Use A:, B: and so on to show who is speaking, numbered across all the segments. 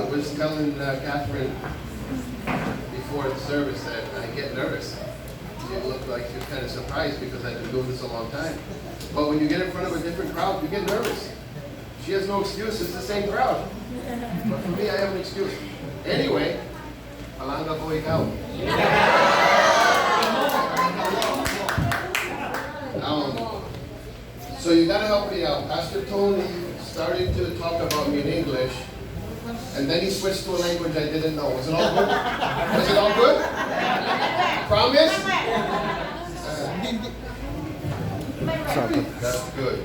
A: was telling Catherine before the service that I get nervous. She looked like she was kind of surprised because I've been doing this a long time. But when you get in front of a different crowd, you get nervous. She has no excuse, it's the same crowd. But for me, I have an excuse. Anyway, palanga po ikaw. So you gotta help me out. Pastor Tony started to talk about me in English, and then he switched to a language I didn't know. Was it all good? Was it all good? Promise? That's good.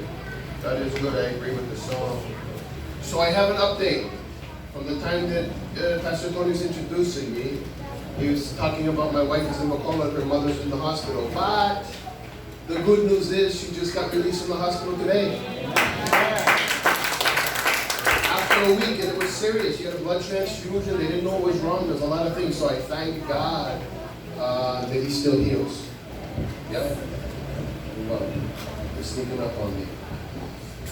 A: That is good. I agree with the song. So I have an update. From the time that Pastor Tony was introducing me, he was talking about my wife is in Macoma, her mother's in the hospital. But the good news is she just got released from the hospital today. After a week, and it was serious. She had a blood transfusion. They didn't know what was wrong. There's a lot of things. So I thank God that He still heals. Yep. Well, they're sneaking up on me.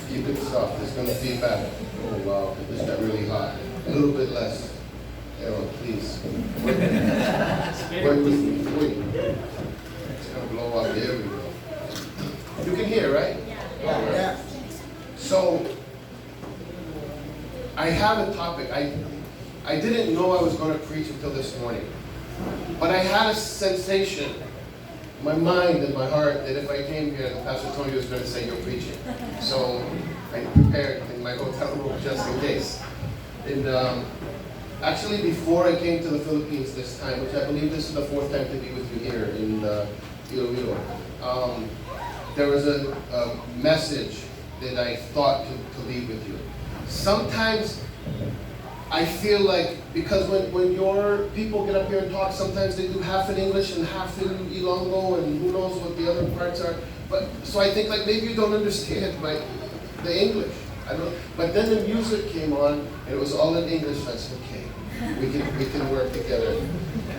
A: Keep it soft. It's going to feel better. Oh, wow. This got really hot. A little bit less. Aaron, please. Wait. It's going to blow up. There we go. You can hear, right? Yeah. So, I have a topic. I didn't know I was going to preach until this morning. But I had a sensation, my mind and my heart, that if I came here, Pastor Tony was going to say, "You're preaching." So I prepared in my hotel room just in case. And actually, before I came to the Philippines this time, which I believe this is the fourth time to be with you here in Iloilo, there was a message that I thought to leave with you. Sometimes I feel like, because when your people get up here and talk, sometimes they do half in English and half in Ilonggo, and who knows what the other parts are. But so I think like maybe you don't understand the English. I don't. But then the music came on and it was all in English. So I said, okay, we can work together.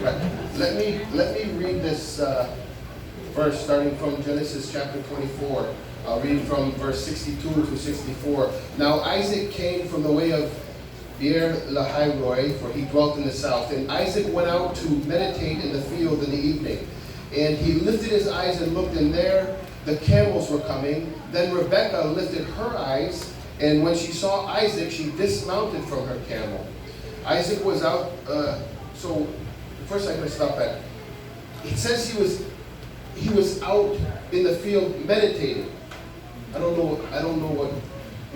A: Right. Let me read this verse starting from Genesis chapter 24. I'll read from verse 62 to 64. Now Isaac came from the way of Beer-lahai-roi, for he dwelt in the south. And Isaac went out to meditate in the field in the evening. And he lifted his eyes and looked, and there the camels were coming. Then Rebekah lifted her eyes, and when she saw Isaac, she dismounted from her camel. Isaac was out, so first I'm going to stop at, it says he was out in the field meditating. I don't know what,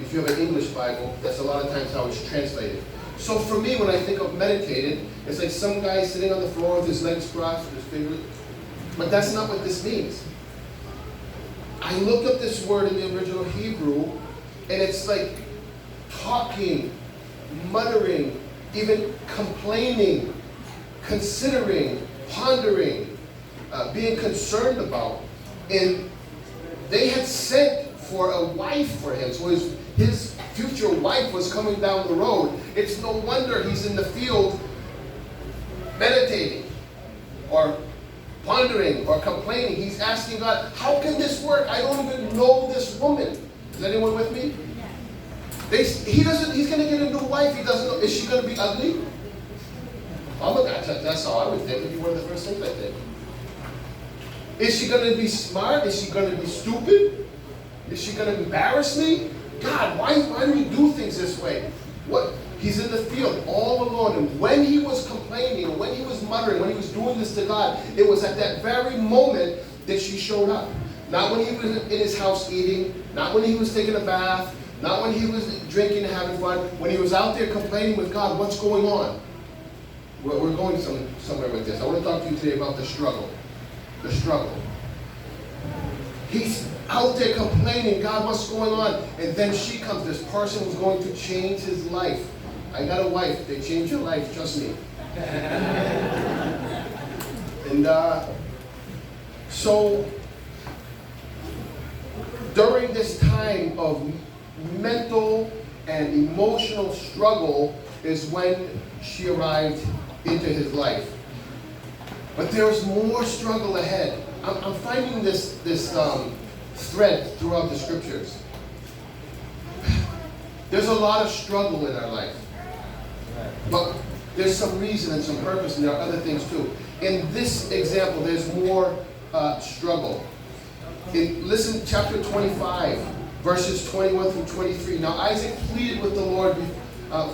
A: if you have an English Bible, that's a lot of times how it's translated. So for me, when I think of meditated, it's like some guy sitting on the floor with his legs crossed, with his fingers. But that's not what this means. I looked up this word in the original Hebrew, and it's like talking, muttering, even complaining, considering, pondering, being concerned about. And they had sent for a wife for him. So his future wife was coming down the road. It's no wonder he's in the field meditating or pondering or complaining. He's asking God, how can this work? I don't even know this woman. Is anyone with me? He's going to get a new wife. He doesn't know. Is she going to be ugly? That's how I would think. It'd be one of the first things I think. Is she going to be smart? Is she going to be stupid? Is she going to embarrass me? God, why do we do things this way? What? He's in the field all alone. And when he was complaining, when he was muttering, when he was doing this to God, it was at that very moment that she showed up. Not when he was in his house eating, not when he was taking a bath, not when he was drinking and having fun. When he was out there complaining with God, what's going on? We're going somewhere with this. I want to talk to you today about the struggle. The struggle. He's out there complaining, God, what's going on? And then she comes, this person who's going to change his life. I got a wife, they change your life, trust me. And so, during this time of mental and emotional struggle is when she arrived into his life. But there's more struggle ahead. I'm finding this thread throughout the scriptures. There's a lot of struggle in our life. But there's some reason and some purpose, and there are other things too. In this example, there's more struggle. Listen, chapter 25, verses 21 through 23. Now Isaac pleaded with the Lord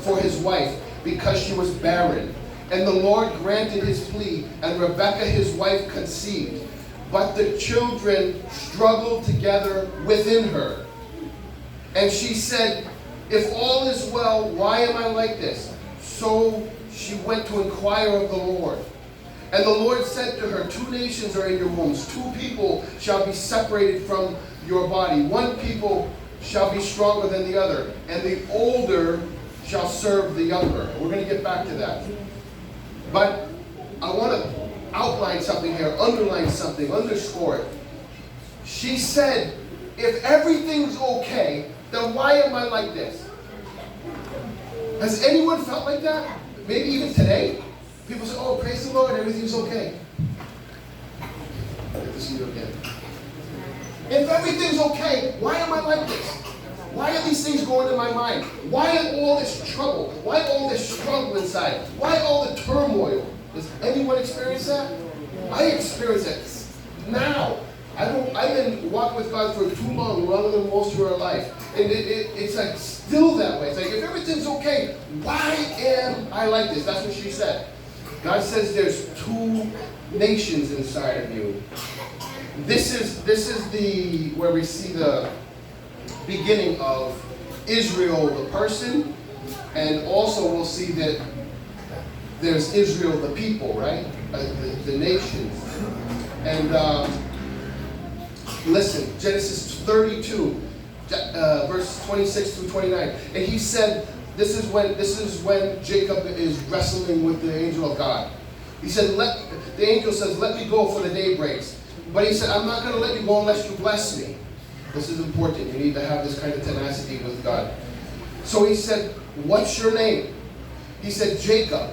A: for his wife because she was barren. And the Lord granted his plea, and Rebekah his wife conceived. But the children struggled together within her. And she said, if all is well, why am I like this? So she went to inquire of the Lord. And the Lord said to her, 2 nations are in your wombs. 2 people shall be separated from your body. 1 people shall be stronger than the other. And the older shall serve the younger. We're going to get back to that. But I want to outline something here, underline something, underscore it. She said, if everything's okay, then why am I like this? Has anyone felt like that? Maybe even today? People say, oh, praise the Lord, everything's okay. Good to see you again. If everything's okay, why am I like this? Why are these things going in my mind? Why all this trouble? Why all this struggle inside? Why all the turmoil? Does anyone experience that? I experience it now. I've been walking with God for too long, longer than most of our life. And it's like still that way. It's like, if everything's okay, why am I like this? That's what she said. God says there's 2 nations inside of you. This is the where we see the beginning of Israel, the person, and also we'll see that there's Israel, the people, right? The nations. And listen, Genesis 32, verse 26 through 29. And he said, this is when Jacob is wrestling with the angel of God. He said, the angel says, let me go for the day breaks. But he said, I'm not going to let you go unless you bless me. This is important. You need to have this kind of tenacity with God. So he said, what's your name? He said, Jacob.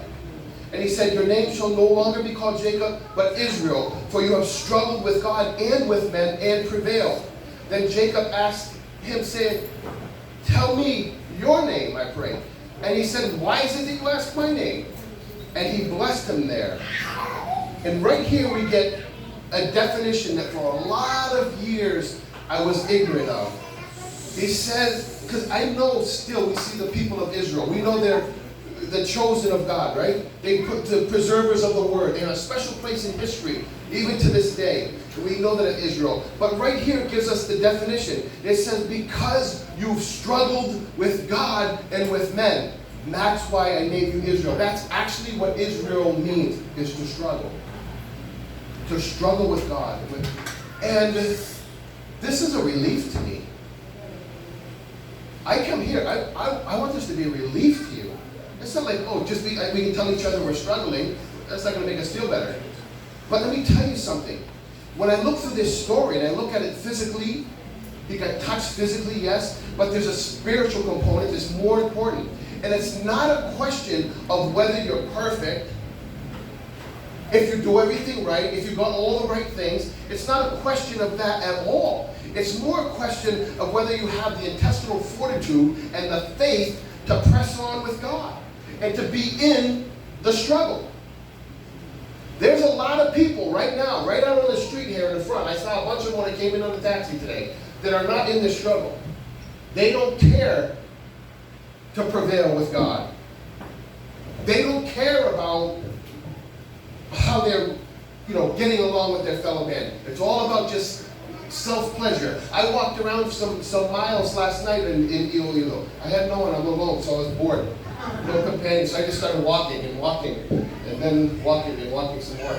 A: And he said, your name shall no longer be called Jacob, but Israel, for you have struggled with God and with men and prevailed. Then Jacob asked him, saying, tell me your name, I pray. And he said, why is it that you ask my name? And he blessed him there. And right here we get a definition that for a lot of years I was ignorant of. He says, because I know still we see the people of Israel. We know they're the chosen of God, right? They put the preservers of the word. They're in a special place in history, even to this day. We know that in Israel. But right here it gives us the definition. It says, because you've struggled with God and with men. And that's why I named you Israel. That's actually what Israel means, is to struggle. To struggle with God. And this is a relief to me. I come here, I want this to be a relief to you. It's not like, oh, just we can tell each other we're struggling. That's not going to make us feel better. But let me tell you something. When I look through this story and I look at it physically, you got touched physically, yes, but there's a spiritual component that's more important. And it's not a question of whether you're perfect, if you do everything right, if you got all the right things. It's not a question of that at all. It's more a question of whether you have the intestinal fortitude and the faith to press on with God and to be in the struggle. There's a lot of people right now, right out on the street here in the front. I saw a bunch of them when I came in on the taxi today that are not in the struggle. They don't care to prevail with God. They don't care about how they're, getting along with their fellow man. It's all about just self-pleasure. I walked around some miles last night in Iloilo. I had no one. I'm alone, so I was bored. No companion, so I just started walking, and then walking some more.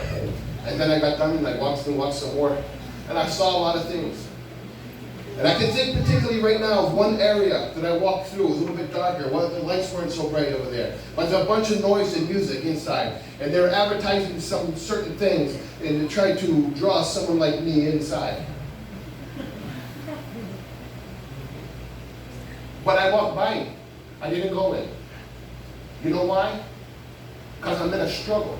A: And then I got done and I walked some more. And I saw a lot of things. And I can think particularly right now of one area that I walked through, a little bit darker. The lights weren't so bright over there. But there's a bunch of noise and music inside. And they were advertising some certain things and to try to draw someone like me inside. But I walked by. I didn't go in. You know why? Because I'm in a struggle.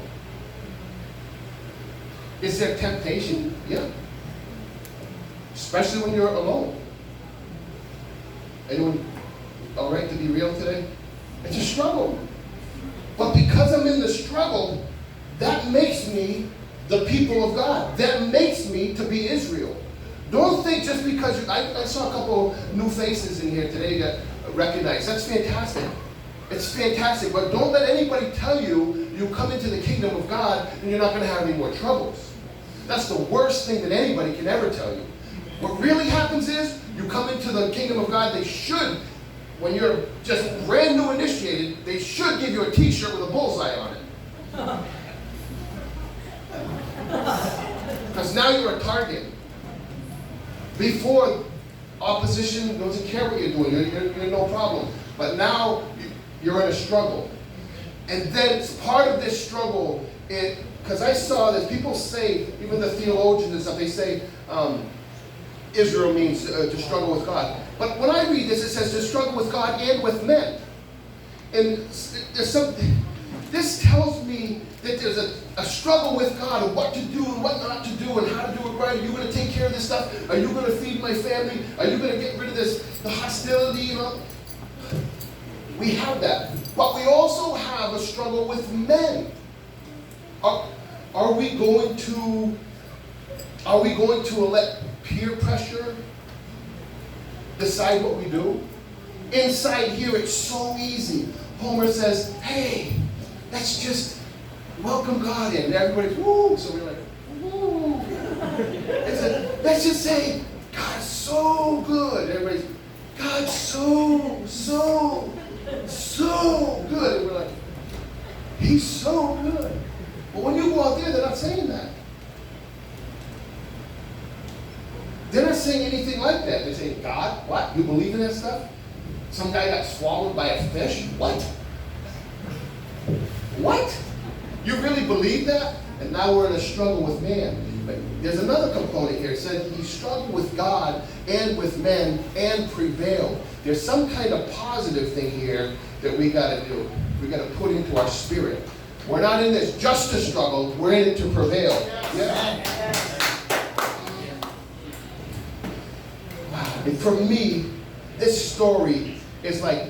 A: Is there temptation? Yeah. Especially when you're alone. Anyone all right to be real today? It's a struggle. struggle, that makes me the people of God. That makes me to be Israel. Don't think just because I saw a couple new faces in here today that recognize. That's fantastic. It's fantastic. But don't let anybody tell you you come into the kingdom of God and you're not going to have any more troubles. That's the worst thing that anybody can ever tell you. What really happens is you come into the kingdom of God, they should, when you're just brand new initiated, they should give you a t-shirt with a bullseye on it. Because now you're a target. Before, opposition doesn't care what you're doing. You're no problem. But now you're in a struggle. And then part of this struggle, because I saw this, people say, even the theologians and stuff, they say Israel means to struggle with God. But when I read this, it says to struggle with God and with men. And this tells me that there's a struggle with God of what to do and what not to do and how to do it right. Are you going to take care of this stuff? Are you going to feed my family? Are you going to get rid of the hostility, you know? We have that. But we also have a struggle with men. Are we going to let peer pressure decide what we do? Inside here, it's so easy. Homer says, hey, let's just welcome God in. And everybody's, woo. So we're like, woo. Let's just say, God's so good. Everybody's, God's so good. And we're like, He's so good. But when you go out there, they're not saying that. They're not saying anything like that. They're saying, God, what? You believe in that stuff? Some guy got swallowed by a fish? What? What? You really believe that? And now we're in a struggle with man. But there's another component here. It says he struggled with God and with men and prevailed. There's some kind of positive thing here that we got to do. We got to put into our spirit. We're not in this just to struggle. We're in it to prevail. Yeah. Wow. And for me, this story is like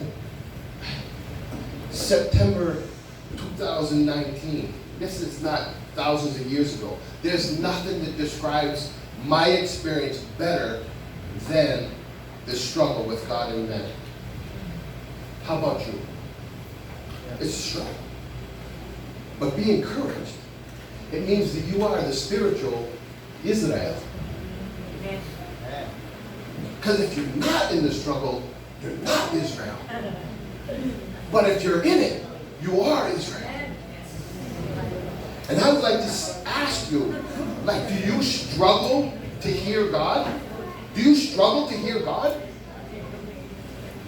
A: September 2019. This is not thousands of years ago. There's nothing that describes my experience better than the struggle with God and men. How about you? It's a struggle. But be encouraged. It means that you are the spiritual Israel. Because if you're not in the struggle, you're not Israel. But if you're in it, you are Israel. And I would like to ask you, like, do you struggle to hear God? Do you struggle to hear God?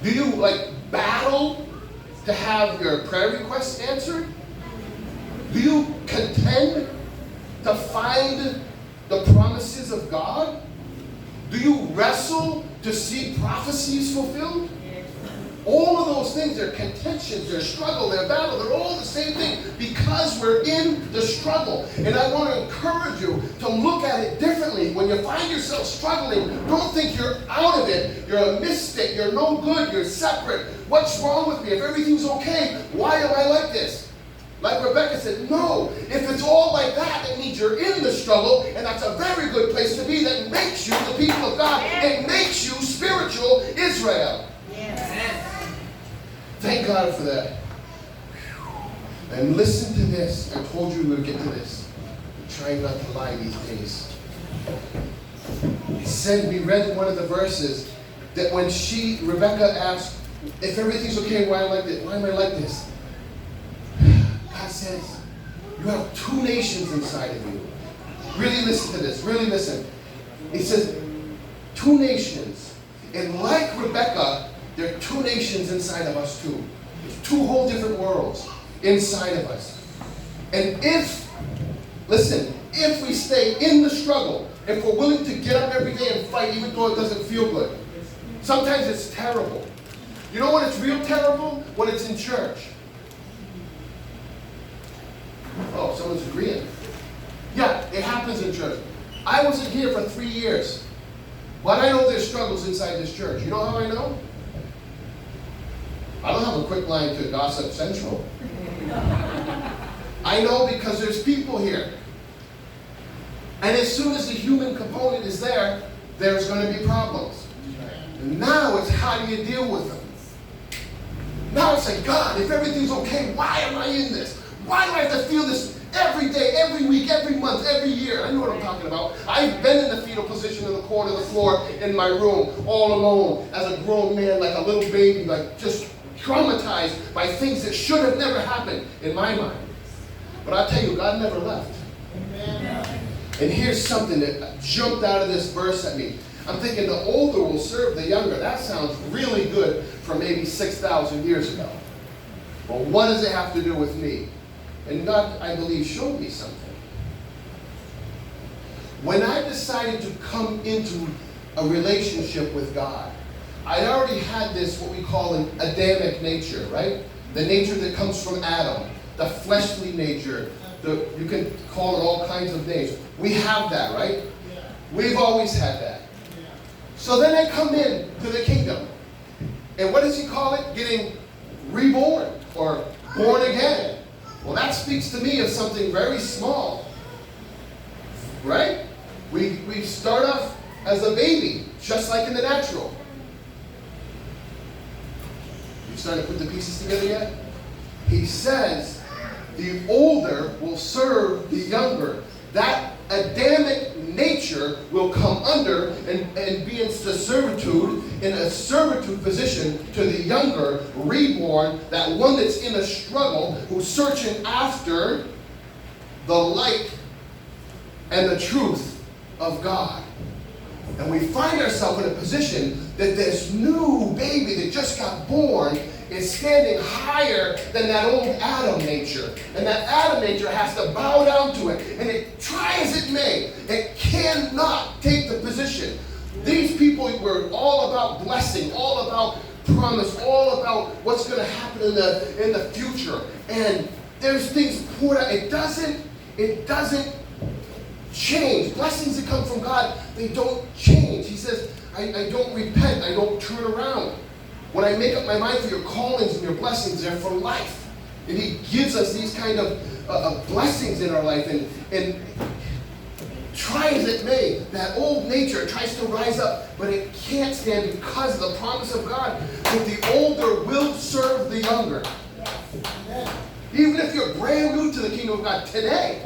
A: Do you, like, battle to have your prayer requests answered? Do you contend to find the promises of God? Do you wrestle to see prophecies fulfilled? All of those things are contentions, they're struggle, they're battle, they're all the same thing because we're in the struggle. And I want to encourage you to look at it differently. When you find yourself struggling, don't think you're out of it. You're a mystic, you're no good, you're separate. What's wrong with me? If everything's okay, why am I like this? Like Rebecca said, no. If it's all like that, it means you're in the struggle, and that's a very good place to be. That makes you the people of God. It makes you spiritual Israel. Thank God for that. And listen to this. I told you we would get to this. I'm trying not to lie these days. He said, we read one of the verses, that when Rebecca asked, if everything's okay, why am I like this? God says, you have two nations inside of you. Really listen to this. Really listen. He says, two nations. And like Rebecca, there are two nations inside of us too. There's two whole different worlds inside of us. And if we stay in the struggle, if we're willing to get up every day and fight even though it doesn't feel good, sometimes it's terrible. You know when it's real terrible? When it's in church. Oh, someone's agreeing. Yeah, it happens in church. I wasn't here for 3 years. But I know there's struggles inside this church. You know how I know? I don't have a quick line to Gossip Central. I know because there's people here. And as soon as the human component is there, there's going to be problems. And now it's how do you deal with them? Now it's like, God, if everything's okay, why am I in this? Why do I have to feel this every day, every week, every month, every year? I know what I'm talking about. I've been in the fetal position in the corner of the floor in my room, all alone, as a grown man, like a little baby, like just traumatized by things that should have never happened in my mind. But I'll tell you, God never left. Amen. And here's something that jumped out of this verse at me. I'm thinking the older will serve the younger. That sounds really good for maybe 6,000 years ago. But what does it have to do with me? And God, I believe, showed me something. When I decided to come into a relationship with God, I'd already had this, what we call an Adamic nature, right? The nature that comes from Adam, the fleshly nature. You can call it all kinds of names. We have that, right? We've always had that. So then I come in to the kingdom. And what does he call it? Getting reborn or born again. Well, that speaks to me of something very small. Right? We start off as a baby, just like in the natural. You starting to put the pieces together yet? He says, the older will serve the younger. That Adamic nature will come under and be in a servitude position to the younger, reborn, that one that's in a struggle, who's searching after the light and the truth of God. And we find ourselves in a position that this new baby that just got born is standing higher than that old Adam nature. And that Adam nature has to bow down to it. And it try as it may, it cannot take the position. These people were all about blessing, all about promise, all about what's going to happen in the future. And there's things poured out. It doesn't change. Blessings that come from God, they don't change. He says, I don't repent, I don't turn around. When I make up my mind for your callings and your blessings, they're for life. And he gives us these kind of blessings in our life. And try as it may, that old nature tries to rise up, but it can't stand because of the promise of God that the older will serve the younger. Yes. Even if you're brand new to the kingdom of God today,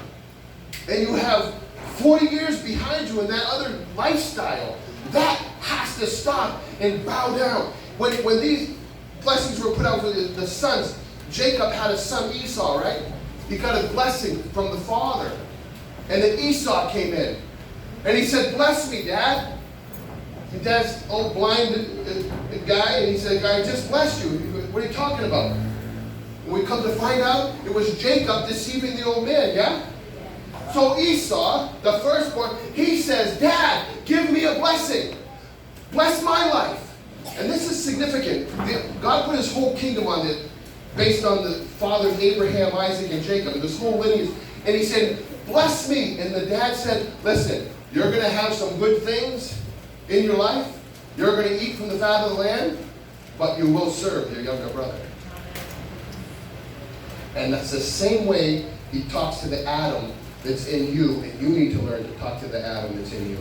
A: and you have 40 years behind you in that other lifestyle, that has to stop and bow down. When these blessings were put out for the sons, Jacob had a son Esau, right? He got a blessing from the father. And then Esau came in. And he said, bless me, Dad. And Dad's old blind guy, and he said, I just blessed you. What are you talking about? And we come to find out it was Jacob deceiving the old man, yeah? So Esau, the firstborn, he says, Dad, give me a blessing. Bless my life. And this is significant. God put his whole kingdom on it based on the fathers Abraham, Isaac, and Jacob, and this whole lineage. And he said, bless me. And the dad said, listen, you're going to have some good things in your life. You're going to eat from the fat of the land, but you will serve your younger brother. And that's the same way he talks to the Adam that's in you, and you need to learn to talk to the Adam that's in you.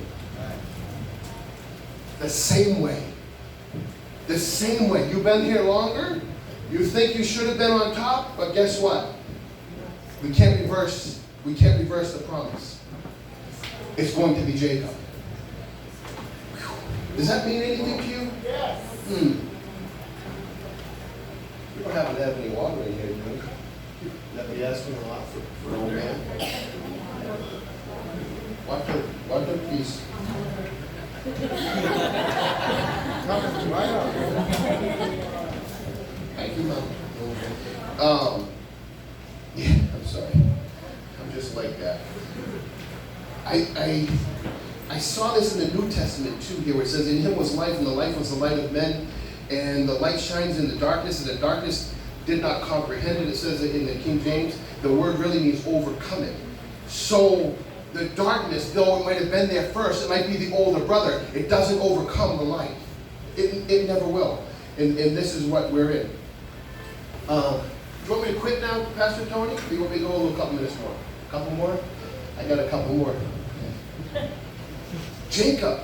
A: The same way. The same way. You've been here longer. You think you should have been on top, but guess what? We can't reverse the promise. It's going to be Jacob. Does that mean anything to you? Yes. You don't happen to have any water in here, do you? Nobody asking a lot for an old man. What the piece? Thank you, Mom. Yeah, I'm sorry. I'm just like that. I saw this in the New Testament too here, where it says, in him was life, and the life was the light of men, and the light shines in the darkness, and the darkness did not comprehend it. It says it in the King James. The word really means overcome it. So the darkness, though it might have been there first, it might be the older brother, it doesn't overcome the light. It never will. And this is what we're in. you want me to quit now, Pastor Tony? Or you want me to go a couple minutes more? A couple more? I got a couple more. Jacob,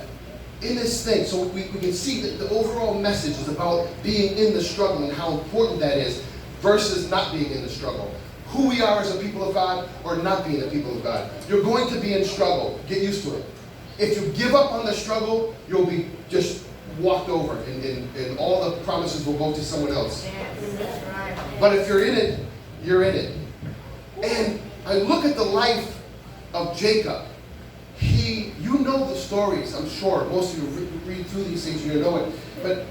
A: in this thing, so we can see that the overall message is about being in the struggle and how important that is versus not being in the struggle. Who we are as a people of God or not being a people of God. You're going to be in struggle. Get used to it. If you give up on the struggle, you'll be just walked over and all the promises will go to someone else. But if you're in it, you're in it. And I look at the life of Jacob. You know the stories, I'm sure. Most of you read through these things and you know it. But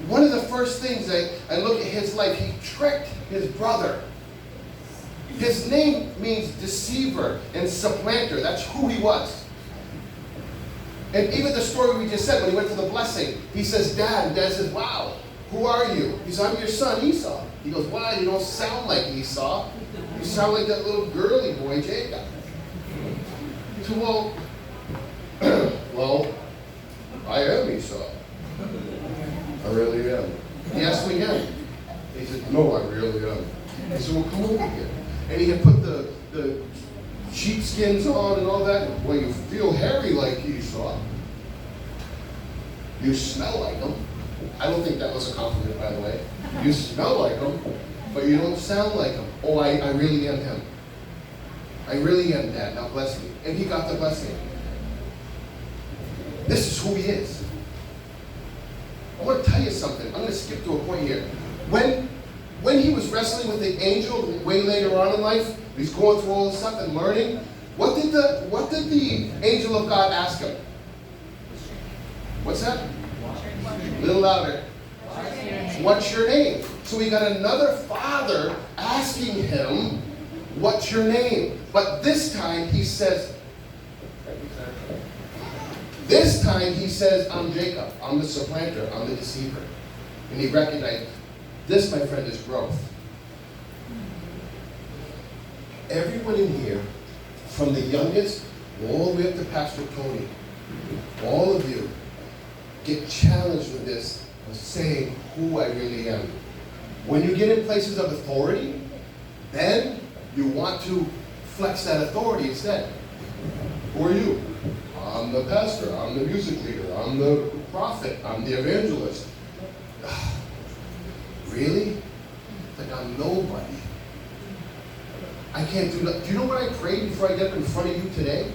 A: one of the first things I look at his life, he tricked his brother. His name means deceiver and supplanter. That's who he was. And even the story we just said, when he went for the blessing, he says, Dad. And Dad says, wow, who are you? He says, I'm your son, Esau. He goes, wow, you don't sound like Esau. You sound like that little girly boy, Jacob. So, well, I am Esau. I really am. He asked me again. He said, no, I really am. He said, well, come over here. And he had put the sheepskins on and all that. Well, you feel hairy like Esau. You smell like him. I don't think that was a compliment, by the way. You smell like him, but you don't sound like him. Oh, I really am him. I really am, Dad. Now bless me. And he got the blessing. This is who he is. I want to tell you something. I'm going to skip to a point here. When he was wrestling with the angel way later on in life, he's going through all this stuff and learning, what did the angel of God ask him? What's that? A little louder. What's your name? So we got another father asking him, what's your name? But this time he says, I'm Jacob. I'm the supplanter. I'm the deceiver. And he recognized, this, my friend, is growth. Everyone in here, from the youngest all the way up to Pastor Tony, all of you get challenged with this of saying who I really am. When you get in places of authority, then you want to flex that authority instead. Who are you? I'm the pastor. I'm the music leader. I'm the prophet. I'm the evangelist. Really? Like I'm nobody. I can't do that. Do you know what I prayed before I get up in front of you today?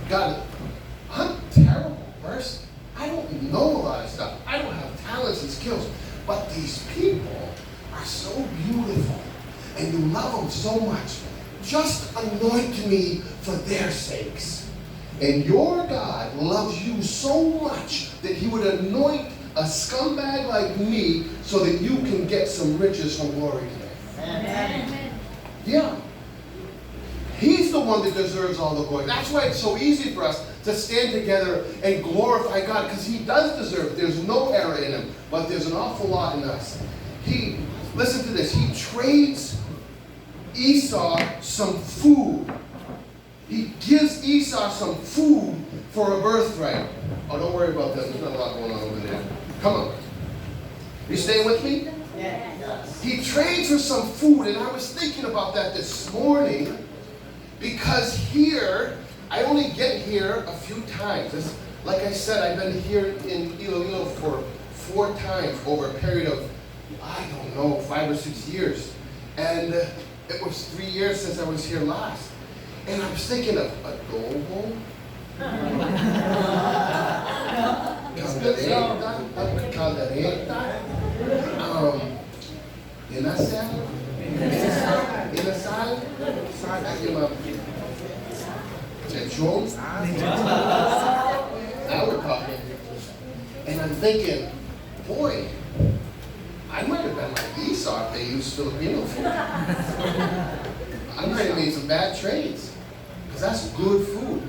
A: God, I'm a terrible person. I don't know a lot of stuff. I don't have talents and skills. But these people are so beautiful. And you love them so much. Just anoint me for their sakes. And your God loves you so much that he would anoint a scumbag like me so that you can get some riches from glory today. Amen. Yeah. He's the one that deserves all the glory. That's why it's so easy for us to stand together and glorify God, because he does deserve it. There's no error in him, but there's an awful lot in us. Listen to this, he trades Esau some food. He gives Esau some food for a birthright. Oh, don't worry about that. There's not a lot going on over there. Come on. You staying with me? Yes. He trades for some food, and I was thinking about that this morning because here, I only get here a few times. Like I said, I've been here in Iloilo for 4 times over a period of, I don't know, 5 or 6 years. And it was 3 years since I was here last. And I was thinking of adobo, caldereta, inasal, lechon. Now we're talking. And I'm thinking, boy, I might have been like Esau if they used Filipino food. I might have made some bad trades. Because that's good food.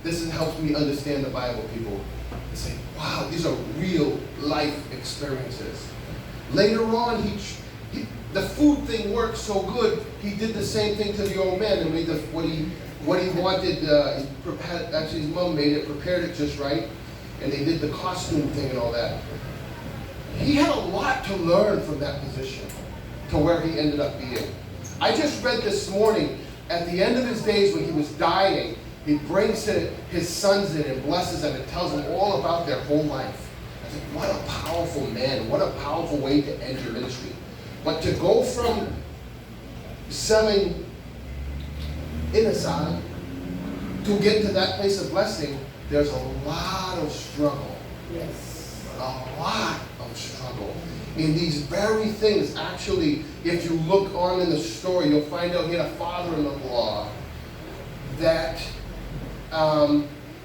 A: This helps me understand the Bible, people. And say, wow, these are real life experiences. Later on, the food thing worked so good, he did the same thing to the old man and made what he wanted. Actually, his mom made it, prepared it just right, and they did the costume thing and all that. He had a lot to learn from that position. to where he ended up being. I just read this morning, at the end of his days when he was dying, he brings his sons in and blesses them and tells them all about their whole life. I think, what a powerful man, what a powerful way to end your ministry. But to go from selling inasal to get to that place of blessing, there's a lot of struggle.
B: Yes.
A: A lot of struggle. In these very things, actually, if you look on in the story, you'll find out he had a father-in-law that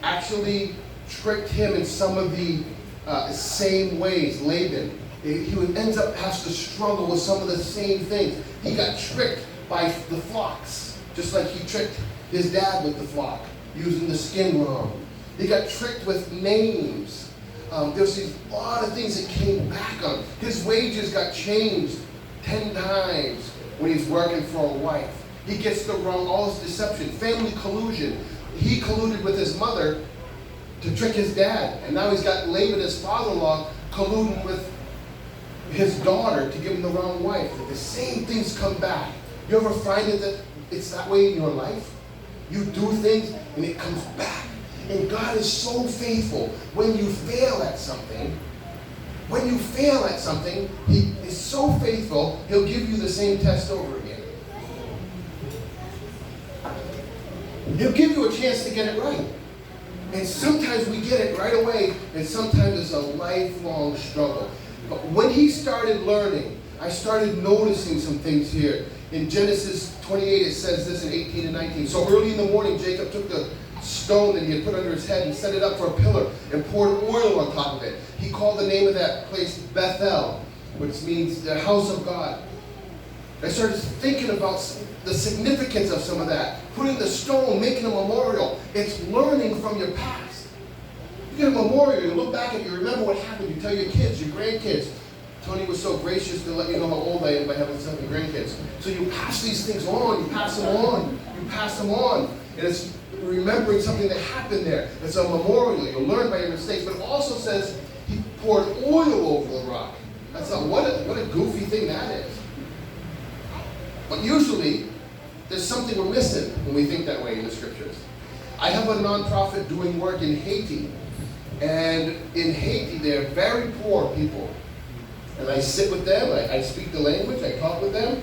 A: actually tricked him in some of the same ways, Laban. He ends up has to struggle with some of the same things. He got tricked by the flocks, just like he tricked his dad with the flock, using the skin wrong. He got tricked with names. There's a lot of things that came back on him. His wages got changed 10 times when he's working for a wife. He gets the wrong, all his deception, family collusion. He colluded with his mother to trick his dad. And now he's got Laban, his father-in-law, colluding with his daughter to give him the wrong wife. The same things come back. You ever find that it's that way in your life? You do things and it comes back. And God is so faithful. When you fail at something, He is so faithful, He'll give you the same test over again. He'll give you a chance to get it right. And sometimes we get it right away, and sometimes it's a lifelong struggle. But when he started learning, I started noticing some things here. In Genesis 28, it says this in 18 and 19. So early in the morning, Jacob took the stone that he had put under his head and set it up for a pillar and poured oil on top of it. He called the name of that place Bethel, which means the house of God. I started thinking about the significance of some of that. Putting the stone, making a memorial. It's learning from your past. You get a memorial, you look back and you remember what happened. You tell your kids, your grandkids. Tony was so gracious to let you know how old I am by having 7 grandkids. So you pass these things on, you pass them on, you pass them on. And it's remembering something that happened there. It's a memorial. You'll learn by your mistakes. But it also says he poured oil over the rock. That's what a goofy thing that is. But usually, there's something we're missing when we think that way in the scriptures. I have a nonprofit doing work in Haiti. And in Haiti, they're very poor people. And I sit with them, I speak the language, I talk with them.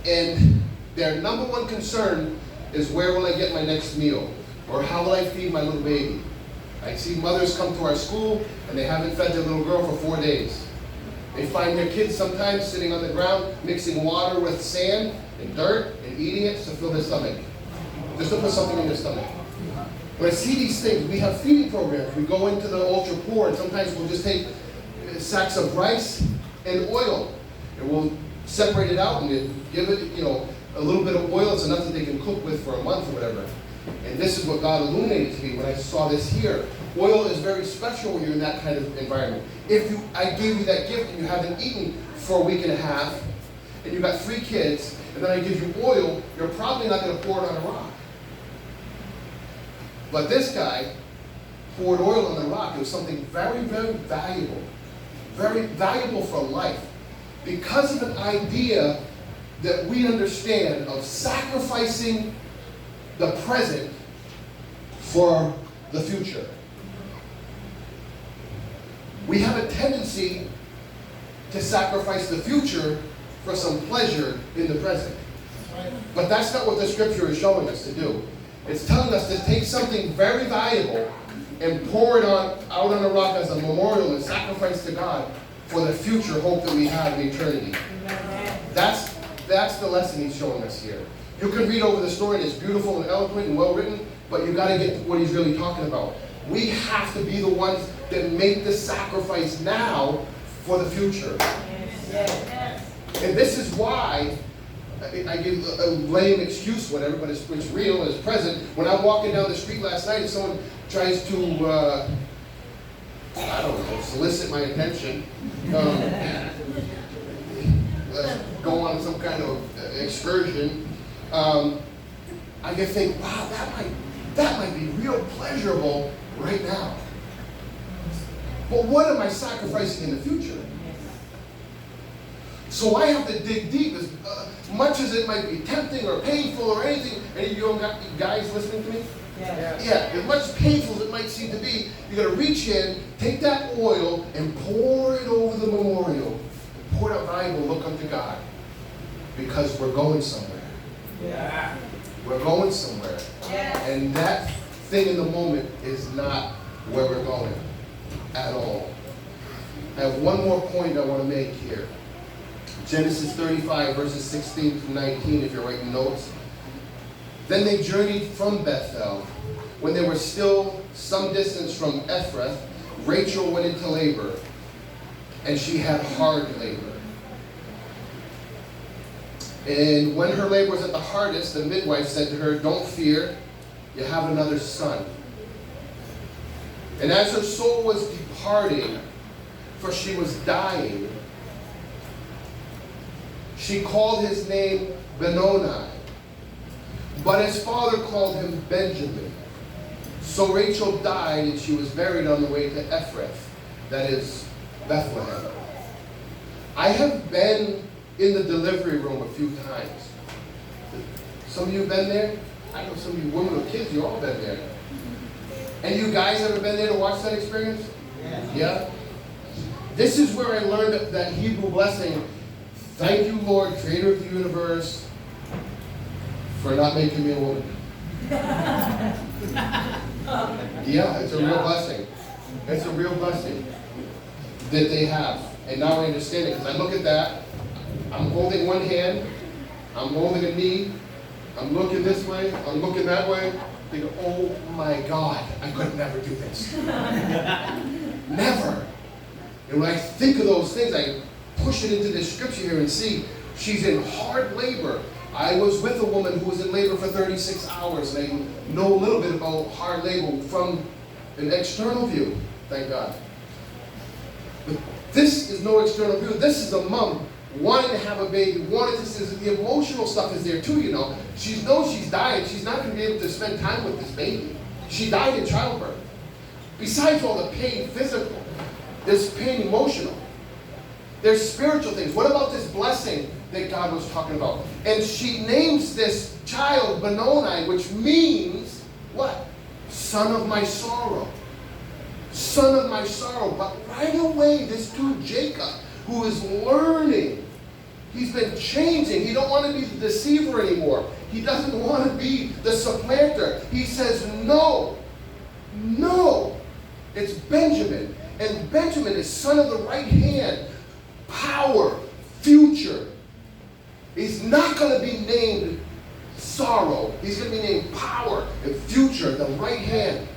A: And their number one concern is, where will I get my next meal? Or how will I feed my little baby? I see mothers come to our school and they haven't fed their little girl for 4 days. They find their kids sometimes sitting on the ground mixing water with sand and dirt and eating it to fill their stomach. Just to put something in their stomach. When I see these things, we have feeding programs. We go into the ultra poor and sometimes we'll just take sacks of rice and oil. And we'll separate it out and give it, a little bit of oil. It's enough that they can cook with for a month or whatever. And this is what God illuminated to me when I saw this here. Oil is very special when you're in that kind of environment. If I gave you that gift and you haven't eaten for a week and a half, and you've got 3 kids, and then I give you oil, you're probably not going to pour it on a rock. But this guy poured oil on the rock. It was something very, very valuable for life, because of an idea that we understand of sacrificing the present for the future. We have a tendency to sacrifice the future for some pleasure in the present. But that's not what the scripture is showing us to do. It's telling us to take something very valuable and pour it out on a rock as a memorial and sacrifice to God for the future hope that we have in eternity. That's the lesson he's showing us here. You can read over the story, and it's beautiful and eloquent and well written, but you got to get what he's really talking about. We have to be the ones that make the sacrifice now for the future. And this is why I give a lame excuse, whatever, but it's real and it's present. When I'm walking down the street last night and someone tries to, solicit my attention, go on some kind of excursion, I can think, wow, that might be real pleasurable right now. But what am I sacrificing in the future? So I have to dig deep, as much as it might be tempting or painful or anything. Any of you guys listening to me? Yeah, as much painful as it might seem to be, you got to reach in, take that oil, and pour it over the memorial. Pour that Bible, look unto God. Because we're going somewhere.
B: Yeah.
A: We're going somewhere.
B: Yeah.
A: And that thing in the moment is not where we're going at all. I have one more point I want to make here. Genesis 35, verses 16 through 19, if you're writing notes. Then they journeyed from Bethel. When they were still some distance from Ephrath, Rachel went into labor, and she had hard labor. And when her labor was at the hardest, the midwife said to her, "Don't fear, you have another son." And as her soul was departing, for she was dying, she called his name Benoni, but his father called him Benjamin. So Rachel died, and she was buried on the way to Ephrath, that is Bethlehem. I have been in the delivery room a few times. Some of you have been there? I know some of you women with kids, you've all been there. And you guys ever been there to watch that experience? Yeah? This is where I learned that Hebrew blessing. Thank you, Lord, creator of the universe, for not making me a woman. Yeah, it's a real blessing. It's a real blessing that they have. And now I understand it, because I look at that, I'm holding one hand, I'm holding a knee, I'm looking this way, I'm looking that way, thinking, oh my God, I could never do this. Never. And when I think of those things, I push it into this scripture here and see she's in hard labor. I was with a woman who was in labor for 36 hours, and I know a little bit about hard labor from an external view, thank God. But this is no external view. This is a mom wanting to have a baby, wanting to see the emotional stuff is there too, you know. She knows she's dying. She's not going to be able to spend time with this baby. She died in childbirth. Besides all the pain physical, there's pain emotional. There's spiritual things. What about this blessing that God was talking about? And she names this child Benoni, which means what? Son of my sorrow. Son of my sorrow. But right away, this dude Jacob, who is learning, he's been changing. He don't want to be the deceiver anymore. He doesn't want to be the supplanter. He says, no, it's Benjamin. And Benjamin is son of the right hand, power, future. He's not going to be named sorrow. He's going to be named power and future, the right hand.